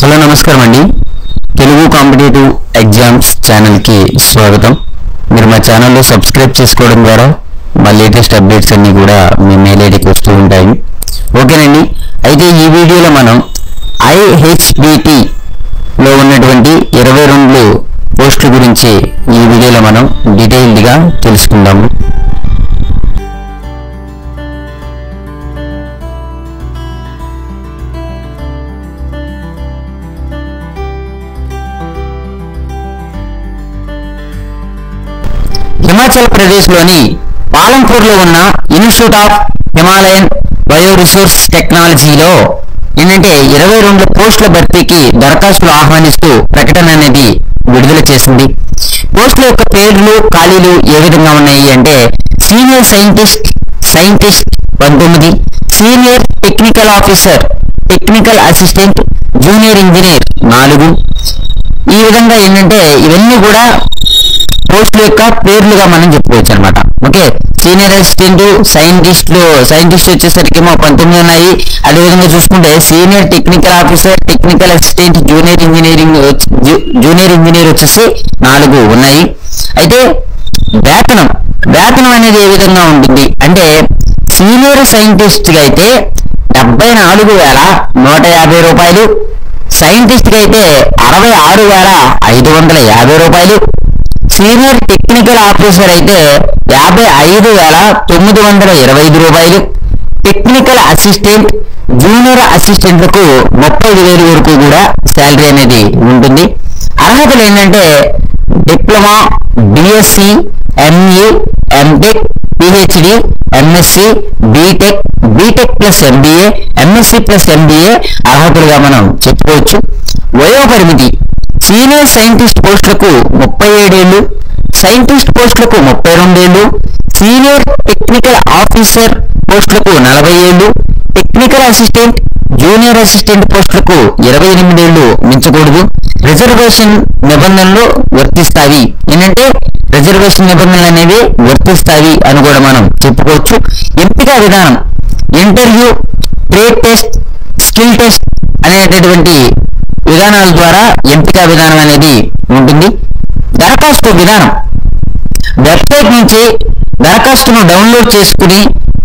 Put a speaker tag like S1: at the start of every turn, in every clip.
S1: Hello నమస్కారం అండి. Telugu competitive exams ఛానల్కి స్వాగతం. మీరు మా ఛానల్లో సబ్స్క్రైబ్ చేసుకోవడం ద్వారా మా లేటెస్ట్ అప్డేట్స్ అన్నీ కూడా మీ మెయిల్ ఐడికి వస్తూ ఉంటాయి. ఓకేనండి. అయితే ఈ వీడియోలో మనం IHBTలో ఉన్నటువంటి 22 పోస్టుల గురించి ఈ వీడియోలో మనం డీటెయిల్డ్గా తెలుసుకుందాము. హిమాచల్ ప్రదేశ్లోని పాలంపూర్లో ఉన్న institute of Himalayan bio resource టెక్నాలజీలో ఏంటంటే 22 పోస్టుల భర్తీకి దరఖాస్తులు ఆహ్వానిస్తూ ప్రకటన అనేది విడుదల చేసింది. పోస్టుల యొక్క పేర్లు ఖాళీలు ఏ విధంగా ఉన్నాయి అంటే senior scientist 19, senior technical officer, technical assistant, junior engineer 4. ఈ విధంగా ఏంటంటే ఇవన్నీ కూడా పోస్టుల యొక్క పేర్లుగా మనం చెప్పుకోవచ్చు అనమాట. ఓకే, సీనియర్ అసిస్టెంట్ సైంటిస్ట్ వచ్చేసరికి 19 ఉన్నాయి. అదేవిధంగా చూసుకుంటే senior technical officer, technical assistant, junior engineer వచ్చేసి 4 ఉన్నాయి. అయితే వేతనం అనేది ఏ విధంగా ఉంటుంది అంటే సీనియర్ సైంటిస్ట్ కి అయితే 74,150 రూపాయలు, సైంటిస్ట్ కి అయితే 66,550 రూపాయలు, సీనియర్ టెక్నికల్ ఆఫీసర్ అయితే 55,925 రూపాయలు, టెక్నికల్ అసిస్టెంట్, జూనియర్ అసిస్టెంట్లకు 35,000 వరకు కూడా శాలరీ అనేది ఉంటుంది. అర్హతలు ఏంటంటే diploma, BSc, ME, MTech, PhD, MSc, BTech plus MBA, MSc plus MBA అర్హతలుగా మనం చెప్పుకోవచ్చు. వయోపరిమితి సీనియర్ సైంటిస్ట్ పోస్టులకు 37 ఏళ్ళు, సైంటిస్ట్ పోస్టులకు 32 ఏళ్ళు, సీనియర్ టెక్నికల్ ఆఫీసర్ పోస్టులకు 40 ఏళ్ళు, టెక్నికల్ అసిస్టెంట్, జూనియర్ అసిస్టెంట్ పోస్టులకు 28 ఏళ్ళు మించకూడదు. రిజర్వేషన్ నిబంధనలు వర్తిస్తాయి. ఏంటంటే రిజర్వేషన్ నిబంధనలు అనేవి వర్తిస్తాయి అని కూడా మనం చెప్పుకోవచ్చు. ఎంపిక విధానం interview, trade test, skill test అనేటటువంటి విధానాల ద్వారా ఎంపిక విధానం అనేది ఉంటుంది. దరఖాస్తు విధానం వెబ్సైట్ నుంచి దరఖాస్తును డౌన్లోడ్ చేసుకుని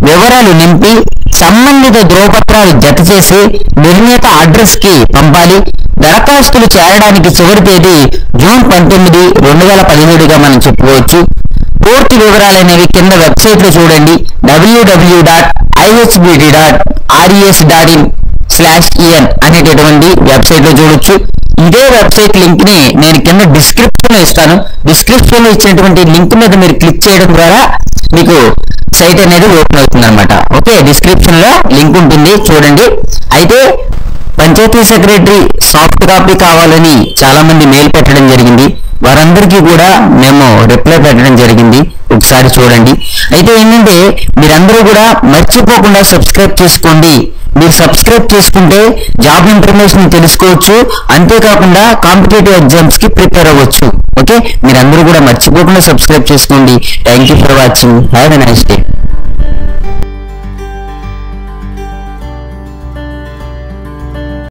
S1: వివరాలు నింపి సంబంధిత ధ్రువపత్రాలు జత చేసి నిర్ణీత అడ్రస్ కి పంపాలి. దరఖాస్తులు చేరడానికి చివరి తేదీ జూన్ 19, 2017గా మనం చెప్పుకోవచ్చు. పూర్తి వివరాలు అనేవి కింద వెబ్సైట్ లో చూడండి. www.ihbt.res.in/en అనేటటువంటి వెబ్సైట్ లో చూడొచ్చు. ఇదే వెబ్సైట్ లింక్ ని నేను కింద డిస్క్రిప్షన్ లో ఇస్తాను. డిస్క్రిప్షన్ లో ఇచ్చినటువంటి లింక్ మీద మీరు క్లిక్ చేయడం ద్వారా మీకు సైట్ అనేది ఓపెన్ అవుతుంది అనమాట. ఓకే, డిస్క్రిప్షన్ లో లింక్ ఉంటుంది, చూడండి. అయితే పంచాయతీ సెక్రటరీ సాఫ్ట్ కాపీ కావాలని చాలా మంది మెయిల్ పెట్టడం జరిగింది. వారందరికీ కూడా మేము రిప్లై పెట్టడం జరిగింది. ఒకసారి చూడండి. అయితే ఏంటంటే మీరందరూ కూడా మర్చిపోకుండా సబ్స్క్రైబ్ చేసుకోండి. మీరు సబ్స్క్రైబ్ చేసుకుంటే జాబ్ ఇన్ఫర్మేషన్ తెలుసుకోవచ్చు, అంతేకాకుండా కాంపిటేటివ్ ఎగ్జామ్స్ కి ప్రిపేర్ అవ్వచ్చు. ఓకే, మీరందరూ కూడా మర్చిపోకుండా సబ్స్క్రైబ్ చేసుకోండి. Thank you for watching. Have a nice day.